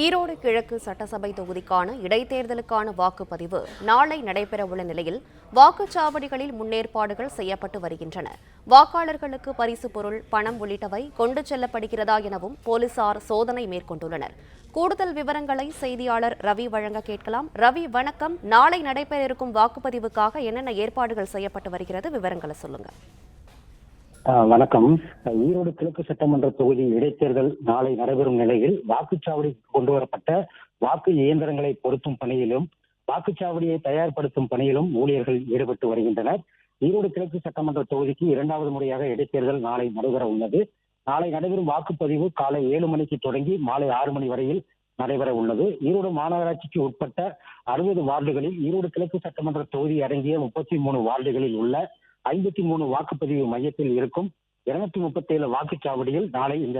ஈரோடு கிழக்கு சட்டசபை தொகுதிக்கான இடைத்தேர்தலுக்கான வாக்குப்பதிவு நாளை நடைபெறவுள்ள நிலையில் வாக்குச்சாவடிகளில் முன்னேற்பாடுகள் செய்யப்பட்டு வருகின்றன. வாக்காளர்களுக்கு பரிசு பொருள், பணம் உள்ளிட்டவை கொண்டு செல்லப்படுகிறதா எனவும் போலீசார் சோதனை மேற்கொண்டுள்ளனர். கூடுதல் விவரங்களை செய்தியாளர் ரவி வழங்க கேட்கலாம். ரவி, வணக்கம். நாளை நடைபெற இருக்கும் வாக்குப்பதிவுக்காக என்னென்ன ஏற்பாடுகள் செய்யப்பட்டு வருகிறது, விவரங்களை சொல்லுங்க. வணக்கம். ஈரோடு கிழக்கு சட்டமன்ற தொகுதி இடைத்தேர்தல் நாளை நடைபெறும் நிலையில் வாக்குச்சாவடிக்கு கொண்டு வரப்பட்ட வாக்கு இயந்திரங்களை பொருத்தும் பணியிலும் வாக்குச்சாவடியை தயார்படுத்தும் பணியிலும் ஊழியர்கள் ஈடுபட்டு வருகின்றனர். ஈரோடு கிழக்கு சட்டமன்ற தொகுதிக்கு இரண்டாவது முறையாக இடைத்தேர்தல் நாளை நடைபெற உள்ளது. நாளை நடைபெறும் வாக்குப்பதிவு காலை 7 மணிக்கு தொடங்கி மாலை 6 மணி வரையில் நடைபெற உள்ளது. ஈரோடு மாநகராட்சிக்கு உட்பட்ட 60 வார்டுகளில் ஈரோடு கிழக்கு சட்டமன்ற தொகுதி அடங்கிய 33 வார்டுகளில் உள்ள 53 வாக்குப்பதிவு மையத்தில் இருக்கும் 237 வாக்குச்சாவடியில் நாளை இந்த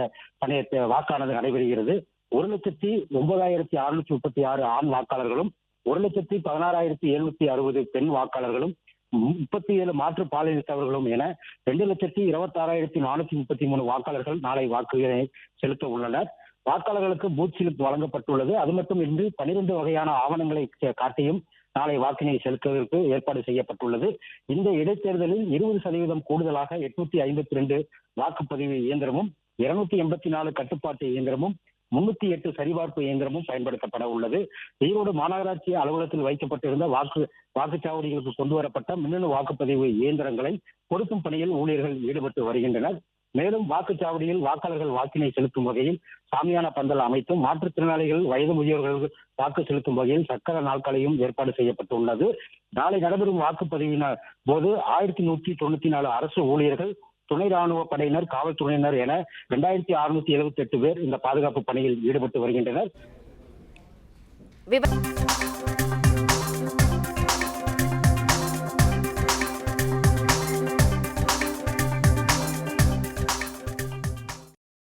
வாக்கானது நடைபெறுகிறது. 1,09,636 ஆண் வாக்காளர்களும் 1,16,760 பெண் வாக்காளர்களும் 37 மாற்று பாலினத்தவர்களும் என 2,26,433 வாக்காளர்கள் நாளை வாக்குகளை செலுத்த உள்ளனர். வாக்காளர்களுக்கு பூத் ஸ்லிப் வழங்கப்பட்டுள்ளது. அது மட்டுமின்றி 12 வகையான ஆவணங்களை காட்டியும் நாளை வாக்கினை செலுத்துவதற்கு ஏற்பாடு செய்யப்பட்டுள்ளது. இந்த இடைத்தேர்தலில் 20% கூடுதலாக 852 வாக்குப்பதிவு இயந்திரமும் 284 கட்டுப்பாட்டு இயந்திரமும் 308 சரிபார்ப்பு இயந்திரமும் பயன்படுத்தப்பட உள்ளது. ஈரோடு மாநகராட்சி அலுவலகத்தில் வைக்கப்பட்டிருந்த வாக்குச்சாவடிகளுக்கு கொண்டு வரப்பட்ட மின்னணு வாக்குப்பதிவு இயந்திரங்களை பொருத்தும் பணியில் ஊழியர்கள் ஈடுபட்டு வருகின்றனர். மேலும் வாக்குச்சாவடியில் வாக்காளர்கள் வாக்கினை செலுத்தும் வகையில் சாமியான பந்தல் அமைத்தும் மாற்றுத்திறனாளிகள், வயது முதியோர்கள் வாக்கு செலுத்தும் வகையில் சக்கர நாற்காலியும் ஏற்பாடு செய்யப்பட்டுள்ளது. நாளை நடைபெறும் வாக்குப்பதிவின் போது 1194 அரசு ஊழியர்கள், துணை ராணுவ படையினர், காவல்துறையினர் என 2678 பேர் இந்த பாதுகாப்பு பணியில் ஈடுபட்டு வருகின்றனர்.